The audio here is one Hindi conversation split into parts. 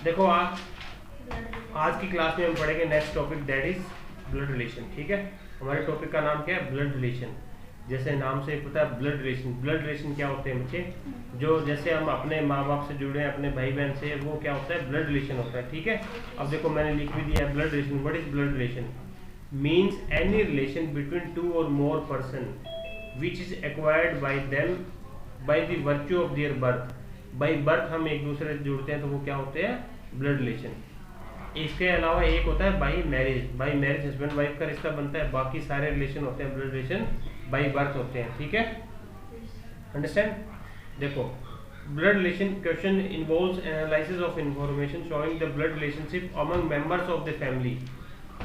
देखो आज की क्लास में हम पढ़ेंगे next topic, that is blood relation. ठीक है, हमारे टॉपिक का नाम क्या है? Blood relation. जैसे नाम से पता है ब्लड रिलेशन, ब्लड रिलेशन क्या होते हैं बच्चे? जो जैसे हम अपने माँ बाप से जुड़े हैं, अपने भाई बहन से, वो क्या होता है? ब्लड रिलेशन होता है। ठीक है, अब देखो मैंने लिख भी दिया है blood relation. What is blood relation? Means any relation between two or more person which is acquired by them by the virtue of their birth. By birth हम एक दूसरे से जुड़ते हैं तो वो क्या होते हैं? Blood relation. इसके अलावा एक होता है by marriage. By marriage husband wife का रिश्ता बनता है। बाकी सारे रिलेशन होते हैं ब्लड रिलेशन बाई बर्थ होते हैं। ठीक है, अंडरस्टैंड? देखो, blood relation question involves analysis of information showing the blood relationship among members of the family.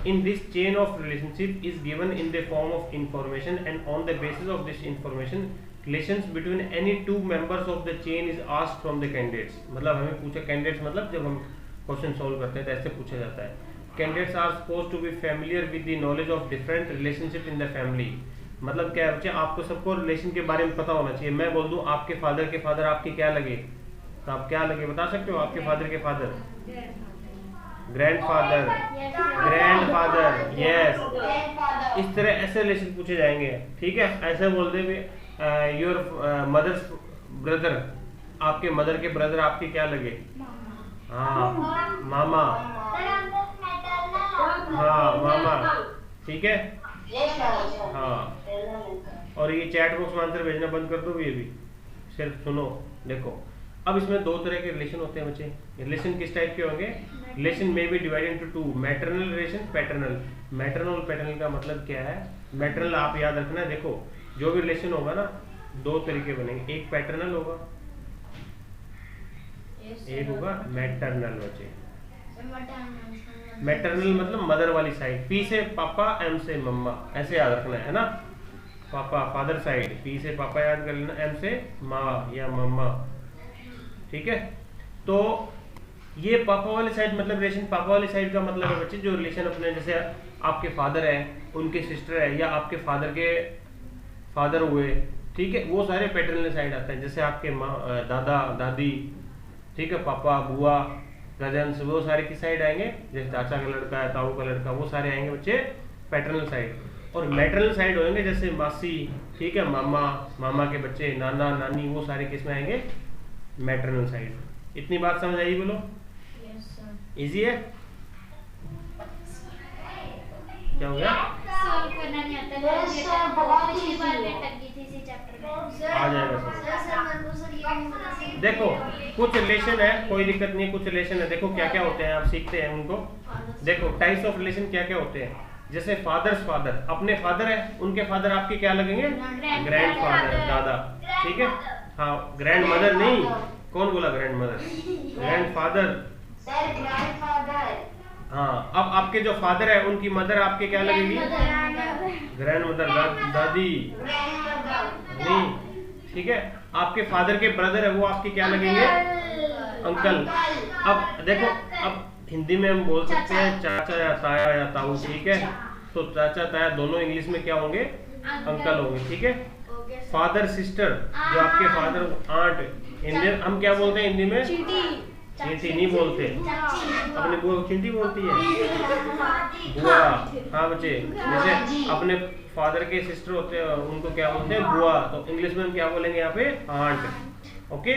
In this chain of relationship is given in the form of information, and on the basis of this information relations between any two members of the chain is asked from the candidates. मतलब हमें पूछा कैंडिडेट्स, मतलब जब हम क्वेश्चन सॉल्व करते हैं तो ऐसे पूछा जाता है। Candidates are suppose to be familiar with the knowledge of different relationship in the family. मतलब क्या है बच्चे, आपको सबको रिलेशन के बारे में पता होना चाहिए। मैं बोल दूं आपके फादर आपके क्या लगे, तो आप क्या लगे बता सकते हो? आपके फादर के फादर, ग्रैंडफादर, यस, इस तरह ऐसे रिलेशन पूछे जाएंगे। ठीक है, ऐसे बोलते भी योर मदर्स ब्रदर, आपके मदर के ब्रदर आपके क्या लगे? हाँ, मामा। हाँ, मामा। ठीक है, हाँ। और ये चैट बॉक्स में आंसर भेजना बंद कर दो, ये भी सिर्फ सुनो। देखो, अब इसमें दो तरह के रिलेशन होते हैं बच्चे। रिलेशन किस टाइप के होंगे? रिलेशन में be divided into two, maternal relation, paternal. Maternal और पैटर्नल का मतलब क्या है? मैटरनल आप याद रखना है। देखो, जो भी रिलेशन होगा ना, दो तरीके बनेंगे। एक पैटर्नल होगा, एक होगा मैटरनल। बच्चे, मैटरनल मतलब मदर वाली साइड, पी से पापा, एम से मम्मा, ऐसे याद रखना है ना। पापा फादर साइड, पी से पापा याद कर लेना, एम से माँ या मम्मा। ठीक है, तो ये पापा वाली साइड मतलब रिलेशन। पापा वाली साइड का मतलब है बच्चे जो रिलेशन अपने, जैसे आपके फादर है, उनके सिस्टर है, या आपके फादर के फादर हुए, ठीक है, वो सारे पैटर्नल साइड आते हैं। जैसे आपके दादा दादी, ठीक है, पापा बुआ कजन्स, वो सारे किस साइड आएंगे? जैसे चाचा का लड़का है, ताऊ का लड़का, वो सारे आएंगे बच्चे पैटर्नल साइड। और मैटरनल साइड होंगे जैसे मासी, ठीक है, मामा, मामा के बच्चे, नाना नानी, वो सारे किस में आएंगे? Maternal side. इतनी बात समझ आई? बोलो, इजी है? क्या हो गया? आ जाएगा सर। देखो, कुछ रिलेशन है, कोई दिक्कत नहीं है, कुछ रिलेशन है। देखो क्या क्या होते हैं, आप सीखते हैं उनको। देखो टाइप्स ऑफ रिलेशन क्या क्या होते हैं। जैसे फादर्स फादर, अपने फादर है, उनके फादर आपके क्या लगेंगे? ग्रैंड फादर, दादा। ठीक है, हाँ, ग्रैंड मदर नहीं, कौन बोला ग्रैंड मदर? ग्रैंड फादर, हाँ। अब आपके जो फादर है, उनकी मदर आपके क्या लगेगी? ग्रैंड मदर, दादी नहीं। ठीक है, आपके फादर के ब्रदर है, वो आपके क्या लगेंगे? अंकल। अब देखो, अब हिंदी में हम बोल सकते हैं चाचा या ताया या ताऊ। ठीक है, तो चाचा ताया दोनों इंग्लिश में क्या होंगे? अंकल होंगे। ठीक है, फादर सिस्टर, जो आपके फादर, आंट, हिंदी हम क्या बोलते हैं? हिंदी में चींटी नहीं बोलते, अपने बुआ को चींटी बोलती है, बुआ। हाँ बच्चे, जैसे अपने फादर के सिस्टर होते हैं, उनको क्या बोलते हैं? बुआ। तो इंग्लिश में हम क्या बोलेंगे यहाँ पे? Aunt. Okay,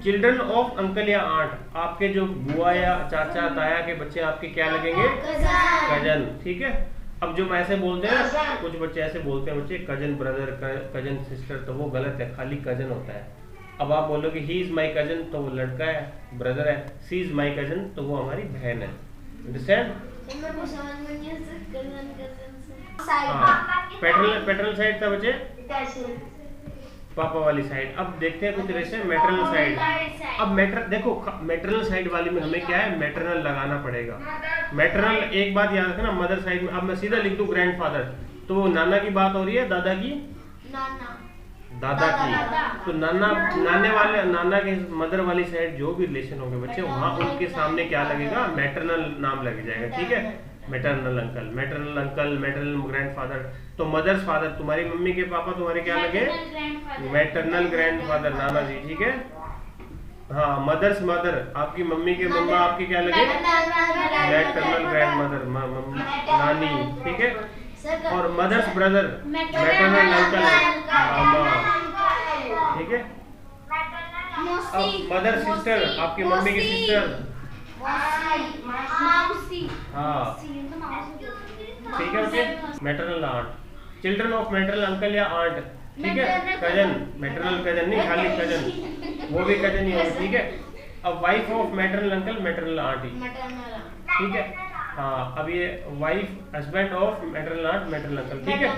children of uncle या आंट, आपके जो बुआ या चाचा ताया के बच्चे आपके क्या लगेंगे? कजन। ठीक है, अब जो ऐसे बोलते हैं, कुछ बच्चे ऐसे बोलते हैं बच्चे कजन ब्रदर, कजन सिस्टर, तो वो गलत है, खाली कजन होता है। अब आप बोलोगे ही इज माई कजन, तो वो लड़का है, ब्रदर है। सी इज माई कजन, तो वो हमारी बहन है। अंडरस्टैंड? पैटर्नल साइड था बच्चे, पापा वाली साइड। अब देखते हैं कुछ रिलेशन मैटरनल साइड। अब देखो, मैटरनल साइड वाली में हमें क्या है? मैटरनल लगाना पड़ेगा। मैटरनल, एक बात याद रखना, मदर साइड में अब मैं सीधा लिख दूं ग्रैंडफादर, तो वो नाना की बात हो रही है, दादा की? दादा की। तो नाना के मदर वाली साइड जो भी रिलेशन होंगे बच्चे, वहाँ उनके सामने क्या लगेगा? मैटरनल नाम लग जाएगा। ठीक है, मैटरनल अंकल, मैटरनल ग्रैंडफादर। तो मदर्स फादर, तुम्हारी मम्मी के पापा तुम्हारे क्या लगे? मैटरनल ग्रैंडफादर, नाना जी। ठीक है, हाँ मदर्स मदर, आपकी मम्मी के मम्मा आपकी क्या लगे, मैटरनल ग्रैंड मदर, नानी, ठीक है। और मदर्स ब्रदर मैटरनल अंकल, मामा, ठीक है। अब मदर सिस्टर, आपकी मम्मी की सिस्टर, हाँ ठीक है okay, maternal aunt. Children of maternal uncle या आंट, ठीक है, कजन, मैटरनल कजन नहीं खाली कजन, वो भी कजन ही होगा, ठीक है। अब wife of maternal uncle maternal aunt ही, ठीक है। हाँ अब ये wife husband of maternal aunt maternal uncle, ठीक है।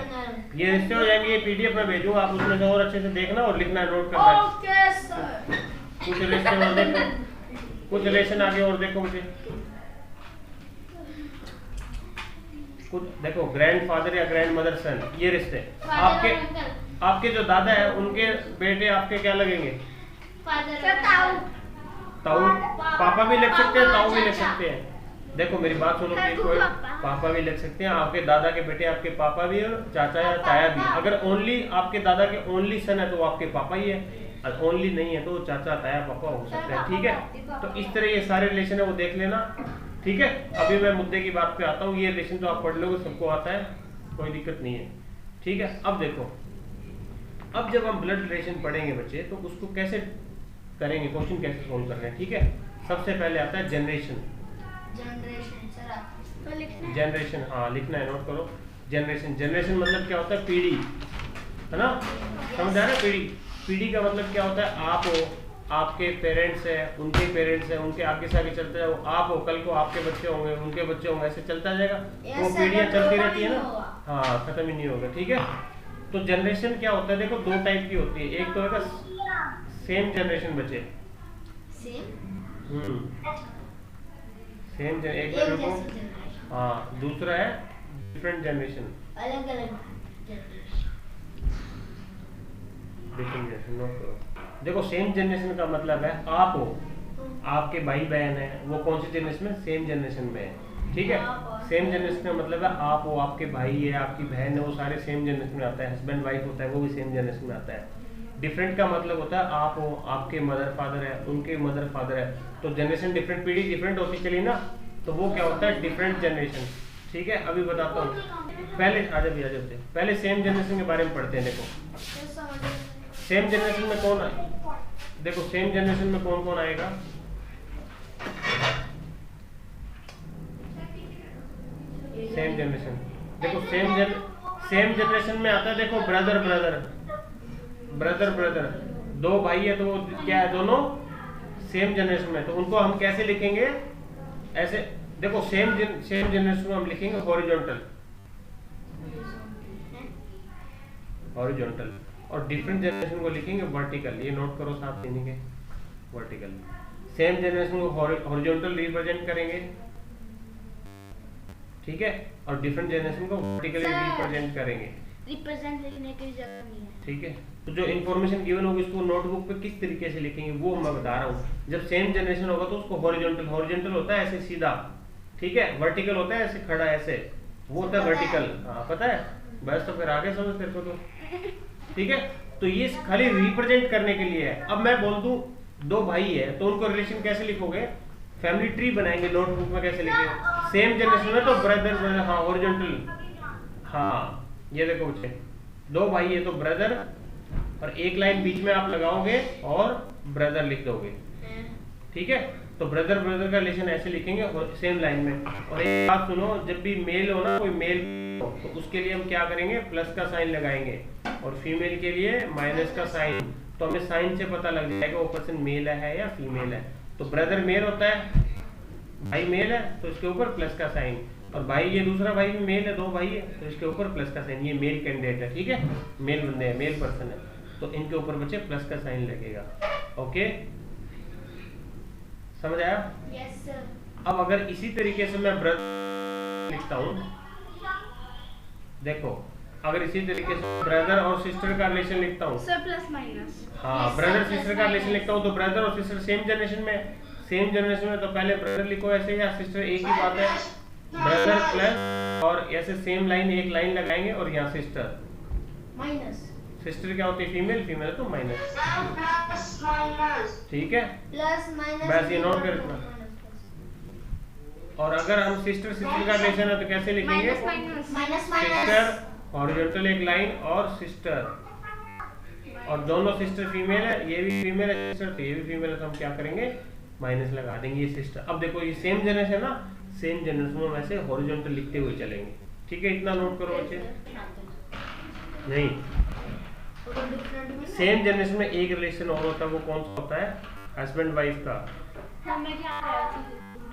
ये रिश्ते हो जाएंगे, ये पीडीएफ में भेजूंगा, आप उसमें से और अच्छे से देखना और लिखना, नोट करना है। कुछ रिश्ते और देखो, कुछ रिलेशन आगे और देखो मुझे, कुछ देखो, ग्रैंडफादर या ग्रैंड मदर सन, ये रिश्ते। आपके जो दादा है उनके बेटे आपके क्या लगेंगे, ताऊ, पापा भी लग सकते हैं, ताऊ भी लग सकते हैं। देखो मेरी बात सुनो, कोई पापा भी लग सकते हैं, आपके दादा के बेटे आपके पापा भी और चाचा या ताया भी। अगर ओनली आपके दादा के ओनली सन है तो वो आपके पापा ही है, और ओनली नहीं है तो चाचा ताया पापा हो सकते हैं, ठीक है। तो इस तरह ये सारे रिलेशन है वो देख लेना, ठीक है। अभी मैं मुद्दे की बात पे आता हूँ, ये रिलेशन तो आप पढ़ लोगे, सबको आता है, कोई दिक्कत नहीं है, ठीक है। अब देखो, अब जब हम ब्लड रिलेशन पढ़ेंगे बच्चे तो उसको कैसे करेंगे, क्वेश्चन कैसे सोल्व कर रहे हैं, ठीक है। सबसे पहले आता है जनरेशन, जनरेशन, हाँ लिखना है, नोट करो। जनरेशन, जनरेशन मतलब क्या होता है, पीढ़ी, है ना, समझ आ रहा है। पीढ़ी का मतलब क्या होता है, आप हो, आपके पेरेंट्स है, उनके पेरेंट्स है, उनके आगे से आगे चलते जाओ, आप हो, कल को आपके बच्चे होंगे, उनके बच्चे होंगे, ऐसे चलता जाएगा, वो पीढ़ियां चलती रहती है ना, हाँ खत्म ही नहीं होगा, ठीक है। तो जनरेशन क्या होता है, देखो दो टाइप की होती है, एक तो है सेम जनरेशन बच्चे, सेम एक को, हाँ, दूसरा है डिफरेंट जनरेशन, अलग अलग डिफरेंट जनरेशन, नोट करो। देखो सेम जनरेशन का मतलब है आप हो, आपके भाई बहन है, वो कौन सी जनरेशन में, सेम जनरेशन में है, ठीक है। सेम जनरेशन का मतलब है आप हो, आपके भाई है, आपकी बहन है, वो सारे सेम जनरेशन में आता है, हस्बैंड वाइफ होता है वो भी सेम जनरेशन में आता है। डिफरेंट का मतलब होता है आप हो, आपके मदर फादर है, उनके मदर फादर है, तो जनरेशन डिफरेंट, पीढ़ी डिफरेंट होती चली ना, तो वो क्या होता है, डिफरेंट जनरेशन, ठीक है। अभी बताता हूँ, पहले आ जाओ, पहले सेम जनरेशन के बारे में पढ़ते हैं। देखो सेम जनरेशन में कौन आए, देखो सेम जनरेशन में कौन कौन आएगा, सेम जनरेशन, देखो सेम जनरेशन में आता है, देखो ब्रदर ब्रदर ब्रदर ब्रदर, दो भाई है तो वो क्या है, दोनों सेम जनरेशन में, तो उनको हम कैसे लिखेंगे, ऐसे देखो सेम जनरेशन में हम लिखेंगे हॉरिजॉन्टल, हॉरिजॉन्टल, और डिफरेंट जनरेशन को लिखेंगे वर्टिकल, ये नोट करो साथ लिखेंगे वर्टिकल। सेम जनरेशन को हॉरिजॉन्टल रिप्रेजेंट करेंगे, ठीक है, और डिफरेंट जनरेशन को वर्टिकली रिप्रेजेंट करेंगे, रिप्रेजेंट लिखने की जरूरत नहीं है, ठीक है। तो जो इन्फॉर्मेशन गिवन होगी उसको नोटबुक पे किस तरीके से लिखेंगे वो मैं बता रहा हूँ। जब सेम जनरेशन होगा तो उसको हॉरिजॉन्टल, हॉरिजॉन्टल होता है ऐसे सीधा, ठीक है, वर्टिकल होता है ऐसे खड़ा ऐसे, वो होता है वर्टिकल, हाँ पता है, बस तो फिर आगे समझ तेरे को तो, ठीक है। तो ये खाली रिप्रेजेंट करने के लिए है। अब मैं बोल दूं दो भाई है तो उनको रिलेशन कैसे लिखोगे, फैमिली ट्री बनाएंगे, नोटबुक में कैसे लिखेंगे, सेम जनरेशन में तो ब्रदर ब्रदर, हाँ हॉरिजॉन्टल, हाँ ये देखो बच्चे, दो भाई है तो ब्रदर, और एक लाइन बीच में आप लगाओगे और ब्रदर लिख दोगे, ठीक है। तो ब्रदर ब्रदर का रिलेशन ऐसे लिखेंगे सेम लाइन में। और एक बात सुनो, जब भी मेल हो ना, कोई मेल हो तो उसके लिए हम क्या करेंगे, प्लस का साइन लगाएंगे, और फीमेल के लिए माइनस का साइन, तो हमें साइन से पता लग जाएगा वो पर्सन मेल है या फीमेल है। तो ब्रदर मेल होता है, भाई मेल है तो इसके ऊपर प्लस का साइन, और भाई ये दूसरा भाई भी मेल है, दो भाई है तो इसके ऊपर प्लस का साइन, ये मेल कैंडिडेट है, ठीक है, मेल बंदे हैं, मेल पर्सन है, तो इनके ऊपर बच्चे प्लस का साइन लगेगा, ओके, समझ आया? Yes sir. अब अगर इसी तरीके से मैं ब्रदर लिखता हूँ, देखो अगर इसी तरीके से ब्रदर और सिस्टर का रिलेशन लिखता हूँ, सर प्लस माइनस, हाँ ब्रदर सिस्टर का रिलेशन लिखता हूँ, तो ब्रदर और सिस्टर सेम जनरेशन में, सेम जनरेशन में तो पहले ब्रदर लिखो ऐसे, या सिस्टर एक ही बात है, ब्रदर प्लस और ऐसे सेम लाइन, एक लाइन लगाएंगे और यहाँ सिस्टर माइनस, सिस्टर क्या होती है? फीमेल, फीमेल है तो माइनस, ठीक है। प्लस माइनस बस ये नोट कर रखना। और अगर हम सिस्टर सिस्टर का रिलेशन है तो कैसे लिखेंगे? सिस्टर हॉरिजॉन्टल एक लाइन और सिस्टर, और दोनों सिस्टर फीमेल है, ये भी फीमेल है सिस्टर तो ये भी फीमेल है, तो हम क्या करेंगे? माइनस लगा देंगे ये सिस्टर। अब देखो ये सेम जनरेशन है ना, सेम जनरेशन में वैसे हॉरिजॉन्टल लिखते हुए चलेंगे, ठीक है। इतना नोट करो बच्चे। नहीं, सेम जनरेशन में एक रिलेशन और होता है, वो कौन सा होता है? हस्बैंड वाइफ का,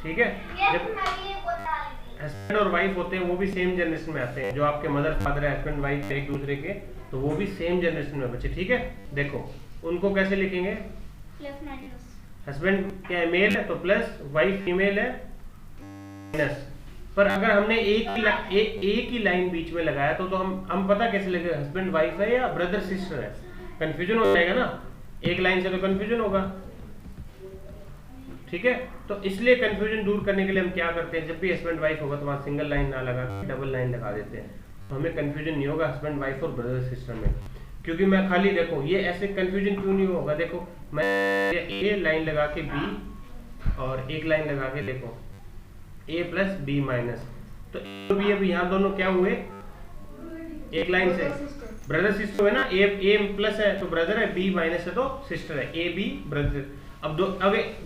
ठीक है। जब हस्बैंड और वाइफ होते हैं वो भी सेम जनरेशन में आते हैं, जो आपके मदर फादर है हस्बैंड वाइफ एक दूसरे के, तो वो भी सेम जनरेशन में बच्चे, ठीक है। देखो उनको कैसे लिखेंगे? हस्बैंड क्या है? मेल है तो प्लस, वाइफ फीमेल है माइनस। पर अगर हमने एक ही लाइन बीच में लगाया तो हम पता कैसे लगे हस्बैंड वाइफ है या ब्रदर सिस्टर है? कंफ्यूजन हो जाएगा ना, एक लाइन से तो कंफ्यूजन होगा, ठीक है। तो इसलिए कंफ्यूजन दूर करने के लिए हम क्या करते हैं, जब भी हस्बैंड वाइफ होगा तो वहां सिंगल लाइन ना लगा के डबल लाइन लगा देते हैं, तो हमें कंफ्यूजन नहीं होगा हस्बैंड वाइफ और ब्रदर सिस्टर में। क्योंकि मैं खाली देखो ये ऐसे कंफ्यूजन क्यों नहीं होगा, देखो मैं ए लाइन लगा के बी और एक लाइन लगा के देखो ए प्लस बी माइनस, तो बी अब यहाँ दोनों क्या हुए? एक लाइन से ब्रदर सिस्टर है ना, ए प्लस है तो ब्रदर है, बी माइनस है तो सिस्टर है, ए बी ब्रदर। अब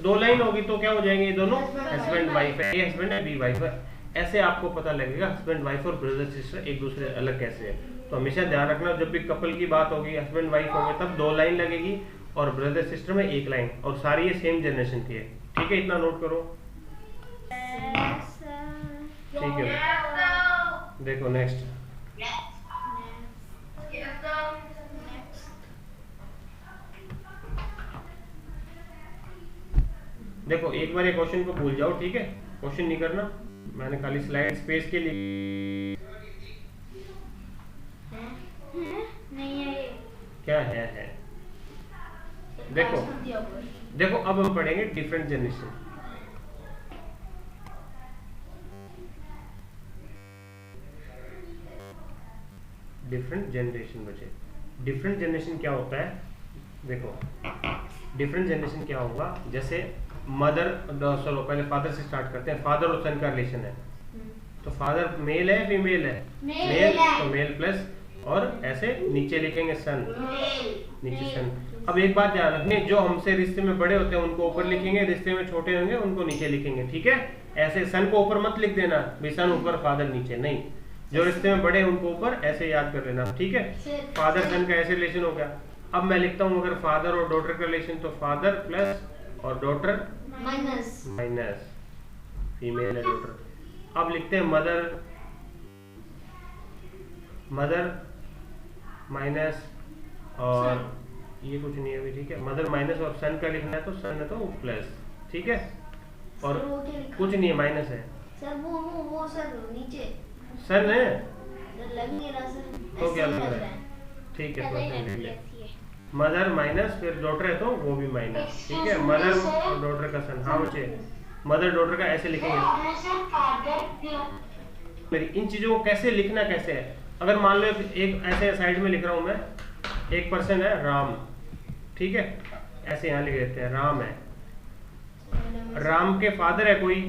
दो लाइन होगी तो क्या हो जाएंगे? ये दोनों हस्बैंड वाइफ है, ए हस्बैंड है बी वाइफ है। ऐसे आपको पता लगेगा हस्बैंड वाइफ और ब्रदर सिस्टर एक दूसरे अलग कैसे है। तो हमेशा ध्यान रखना, जब भी कपल की बात होगी हस्बैंड वाइफ होंगे तब दो लाइन लगेगी और ब्रदर सिस्टर में एक लाइन, और सारी ये सेम जनरेशन की है, ठीक है। इतना नोट करो, ठीक है। देखो नेक्स्ट, देखो एक बार ये क्वेश्चन को भूल जाओ, ठीक है। क्वेश्चन नहीं करना, मैंने खाली स्लाइड स्पेस के लिए नहीं है ये क्या है। देखो अब हम पढ़ेंगे डिफरेंट जनरेशन। डिफरेंट जनरेशन बचे, डिफरेंट जनरेशन क्या होता है? देखो डिफरेंट जनरेशन क्या होगा, जैसे मदर, चलो पहले फादर से स्टार्ट करते हैं। फादर और सन का रिलेशन है, तो फादर मेल है फीमेल है? मेल, तो मेल प्लस, और ऐसे नीचे लिखेंगे सन, नीचे सन। अब एक बात ध्यान रखनी, जो हमसे रिश्ते में बड़े होते हैं उनको ऊपर लिखेंगे, रिश्ते में छोटे होंगे उनको नीचे लिखेंगे, ठीक है। ऐसे सन को ऊपर मत लिख देना, सन ऊपर फादर नीचे, नहीं। जो रिश्ते में बड़े हैं उनको ऊपर, ऐसे याद कर लेना, ठीक है। फादर सन का ऐसे रिलेशन हो गया। अब मैं लिखता हूँ अगर फादर और डॉटर का रिलेशन, तो फादर प्लस और डॉटर माइनस, फीमेल है डॉटर। अब लिखते हैं मदर माइनस, और ये कुछ नहीं है अभी, ठीक है। मदर माइनस और सन का लिखना है तो सन है तो प्लस, ठीक है। और कुछ नहीं है, माइनस है सर, वो सर नीचे सन है लग नहीं रहा सर, तो क्या लग रहा है, ठीक है। मदर माइनस फिर डॉटर है तो वो भी माइनस, ठीक है। मदर और डॉटर का सन, हाँ बच्चे मदर डॉटर का ऐसे लिखेंगे। मेरी इन चीजों को कैसे लिखना कैसे है, अगर मान लो एक ऐसे साइड में लिख रहा हूं मैं, एक पर्सन है राम, ठीक है, ऐसे यहाँ लिख देते हैं राम है। राम के फादर है कोई,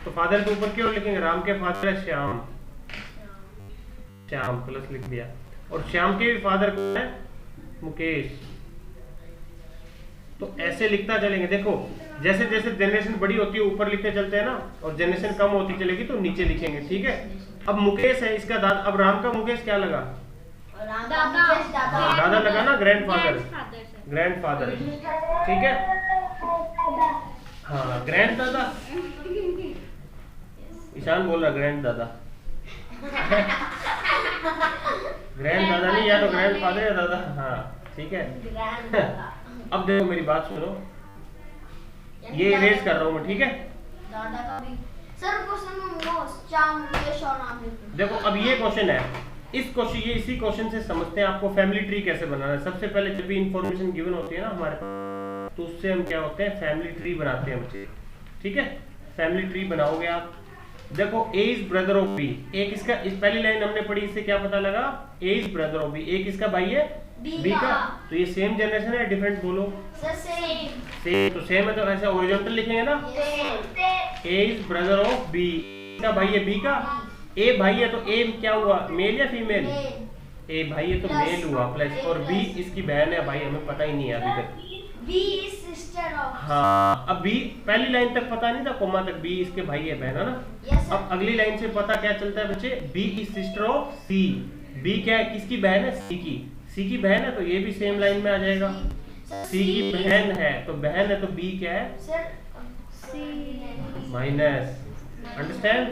तो फादर के ऊपर क्यों लिखेंगे? राम के फादर है श्याम, श्याम प्लस लिख दिया। और श्याम के भी फादर कौन है? मुकेश। तो ऐसे लिखता चलेंगे। देखो जैसे जैसे जनरेशन बड़ी होती है ऊपर लिखते चलते हैं ना, और जनरेशन कम होती चलेगी तो नीचे लिखेंगे, ठीक है। अब मुकेश है इसका दादा, अब राम का मुकेश क्या लगा? दादा लगा ना, ग्रैंडफादर, ग्रैंडफादर, ठीक है। हाँ ग्रैंड दादा, ईशान बोल रहा ग्रैंड दादा। ग्रैंड दादा नहीं, या तो ग्रैंड फादर या दादा, हाँ ठीक है। अब देखो मेरी बात सुनो, ये इरेज कर रहा हूँ मैं, ठीक है। दादा का भी सर क्वेश्चन में वो चाम ये शॉर्ट नाम है। देखो अब ये क्वेश्चन है, इस क्वेश्चन ये इसी क्वेश्चन से समझते हैं आपको फैमिली ट्री कैसे बनाना है। सबसे पहले जब भी इंफॉर्मेशन गिवन होती है ना हमारे पास, तो उससे हम क्या होते हैं, फैमिली ट्री बनाते हैं बच्चे, ठीक है। फैमिली ट्री बनाओगे आप। देखो ए इज ब्रदर ऑफ बी, एक इसका, इस पहली लाइन हमने पढ़ी, इससे क्या पता लगा? ए इज ब्रदर ऑफ बी, एक इसका भाई है बी का। तो ये सेम जनरेशन है डिफरेंट बोलो? Sir same. सेम, तो सेम है तो ऐसे हॉरिजॉन्टल लिखेंगे ना। ए इज ब्रदर ऑफ बी, का भाई है बी का। ए भाई है तो ए क्या हुआ, मेल या फीमेल? ए भाई है तो मेल हुआ प्लस, और बी इसकी बहन है भाई, हमें पता ही नहीं है अभी तक। B is sister of. हाँ, अब बी पहली लाइन तक पता नहीं था, कोमा तक बी इसके भाई है बहन है ना। यस अब अगली लाइन से पता क्या चलता है बच्चे, B is sister of C. B क्या है, किसकी बहन है? सी की। सी की बहन है तो ये भी सेम लाइन में आ जाएगा। सी की बहन है तो बहन है तो बी क्या है? सर सी माइनस। अंडरस्टैंड?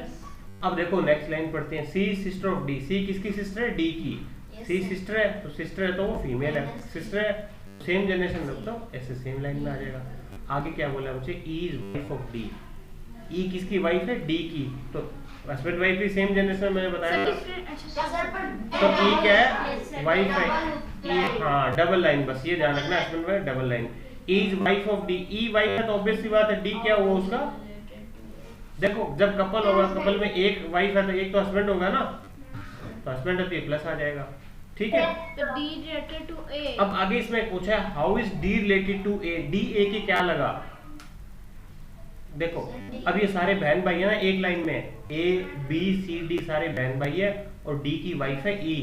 अब देखो नेक्स्ट लाइन पढ़ते हैं, सी सिस्टर ऑफ डी। सी किसकी सिस्टर है? डी की। सी सिस्टर है तो सिस्टर है तो वो फीमेल है, सिस्टर है, सेम जनरेशन में, तो ऐसे सेम लाइन में आ जाएगा। आगे क्या बोला मुझे, E is wife of D. E किसकी वाइफ है? डी की। तो हस्बैंड वाइफ भी सेम जनरेशन में मैंने बताया था। तो ई क्या है? वाइफ है। ई, हाँ डबल लाइन, बस ये ध्यान रखना, husband wife double line. E is wife of D. E wife है तो ऑब्वियस सी बात है डी क्या हुआ उसका? देखो जब कपल होगा, कपल में एक वाइफ है तो एक तो हस्बैंड होगा ना, तो हस्बैंड है तो ये प्लस आ जाएगा। ठीक है, तो D related to A। अब आगे इसमें पूछा है how is D related to A. D A के क्या लगा? देखो अब ये सारे बहन भाई है ना एक लाइन में, ए बी सी डी सारे बहन भाई है और डी की वाइफ है ई।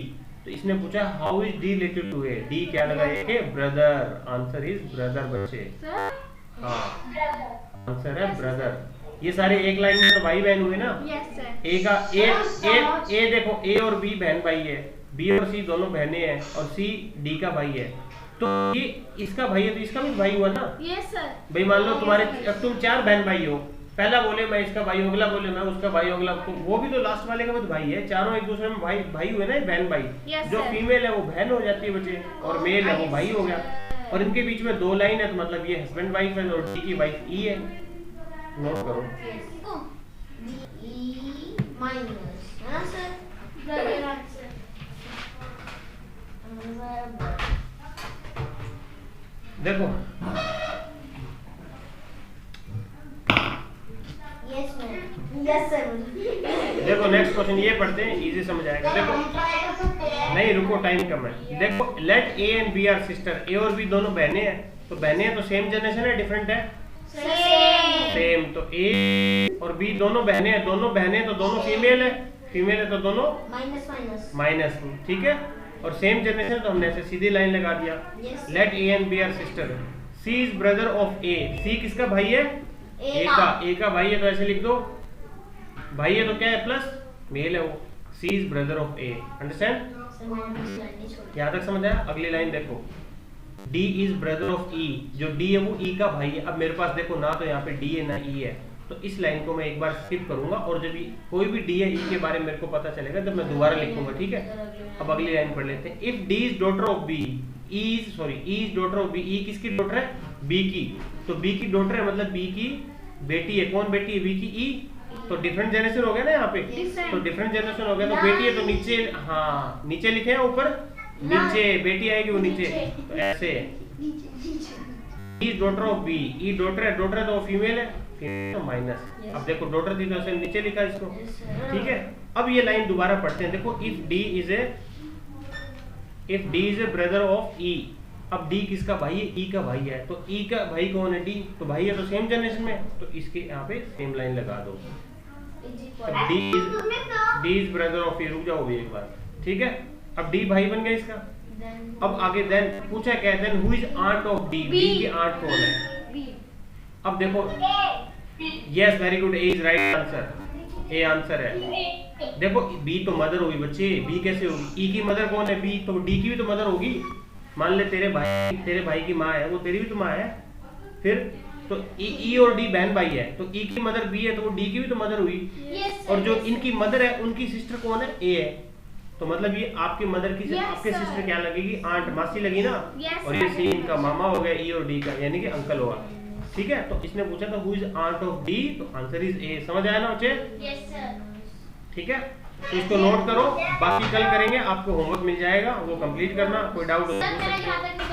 तो इसने पूछा how is D related to A. D क्या लगा? ए के ब्रदर। आंसर इज ब्रदर बच्चे। हाँ आंसर है ब्रदर। ये सारे एक लाइन में तो भाई बहन हुए ना। Yes sir. ए का ए देखो ए और बी बहन भाई है, बी और सी दोनों बहनें हैं और सी डी का भाई है, तो ये इसका भाई है तो इसका भी भाई हुआ ना। Yes sir. भाई मान लो तुम्हारे, अब तुम 4 बहन भाई हो, पहला बोले मैं इसका भाई, अगला बोले मैं उसका भाई, अगला तो वो भी तो लास्ट वाले का भी तो भाई है। चारों एक दूसरे में भाई भाई हुए ना, बहन भाई। Yes, जो sir. फीमेल है वो बहन हो जाती है बच्चे, और मेल है वो भाई हो गया। और इनके बीच में 2 लाइन है तो मतलब ये हस्बैंड वाइफ है और डी की वाइफ ई है। नोट करो। ई माइनस है ना सर? Brother answer. देखो यस मैम। Yes sir. देखो नेक्स्ट क्वेश्चन ये पढ़ते हैं, इजी समझ आएगा। देखो नहीं रुको, टाइम कम है। देखो let A and B are sister. A और बी दोनों बहनें हैं, तो बहनें हैं तो सेम जनरेशन है डिफरेंट है? सेम। तो ए और बी दोनों बहनें हैं, दोनों बहनें तो दोनों फीमेल है, फीमेल है तो दोनों माइनस माइनस माइनस। ठीक है, और सेम जनरेशन तो हमने ऐसे सीधी लाइन लगा दिया। Let A and B are sister. C is brother of A. C किसका भाई है? ए का। ए का भाई है तो ऐसे लिख दो, भाई है तो क्या है? प्लस, मेल है वो। C is brother of A. Understand? यहाँ तक समझ आया? अगली लाइन देखो, D is brother of E. जो डी है वो ई का भाई है। अब मेरे पास देखो ना तो यहाँ पे डी है ना ई है, तो इस लाइन को मैं एक बार स्किप करूंगा, और जब कोई भी डी है ई के बारे में मेरे को पता चलेगा जब मैं दोबारा लिखूंगा। ठीक है, अब अगली लाइन पढ़ लेते हैं। If D is daughter of B, E is daughter of B. E किसकी डॉटर है? बी की। तो बी की डॉटर है मतलब बी की बेटी है। कौन बेटी है? बी की ई। तो डिफरेंट जनरेशन हो गया ना यहाँ पे, तो डिफरेंट जनरेशन हो गया तो बेटी है तो नीचे, हाँ नीचे लिखे हैं, ऊपर नीचे बेटी आएगी वो नीचे, तो ऐसे is daughter of B. E daughter है, डॉटर है तो फीमेल है, फीमेल तो माइनस। अब देखो डॉटर थी तो ऐसे नीचे लिखा इसको। ठीक है, अब ये लाइन दोबारा पढ़ते हैं। देखो if D is a brother of E. अब डी किसका भाई है? ई का भाई है, तो ई का भाई कौन है? डी। तो भाई है तो सेम जनरेशन में, तो इसके यहाँ पे सेम लाइन लगा दो। डी इज ब्रदर ऑफ ई। रुक जाओ भी एक बार। ठीक है, अब डी भाई बन गया इसका। अब आगे देन पूछा क्या है? Then who is aunt of D. D की आंट कौन है? अब देखो, yes very good, A is right answer. A answer है। देखो बी तो मदर होगी बच्चे, बी कैसे होगी? ई की मदर कौन है? बी। तो डी की भी तो मदर होगी। मान ले तेरे भाई की माँ है, वो तेरी भी तो माँ है। फिर तो ई और डी बहन भाई है, तो ई की मदर बी है तो वो डी की भी तो मदर हुई। और जो इनकी मदर है उनकी सिस्टर कौन है? ए है। तो मतलब ये आपकी मदर की आपके सिस्टर क्या लगेगी? आंट, मासी लगी ना। और ये सी इनका मामा हो गया, ई और डी का, यानी कि अंकल होगा। ठीक है, तो इसने पूछा था who is aunt of D, तो आंसर इज ए। समझ आया ना बच्चे? Yes sir. ठीक है, तो इसको नोट करो, बाकी कल करेंगे, आपको होमवर्क मिल जाएगा, वो कंप्लीट करना। कोई डाउट हो तो पूछ सकते हैं।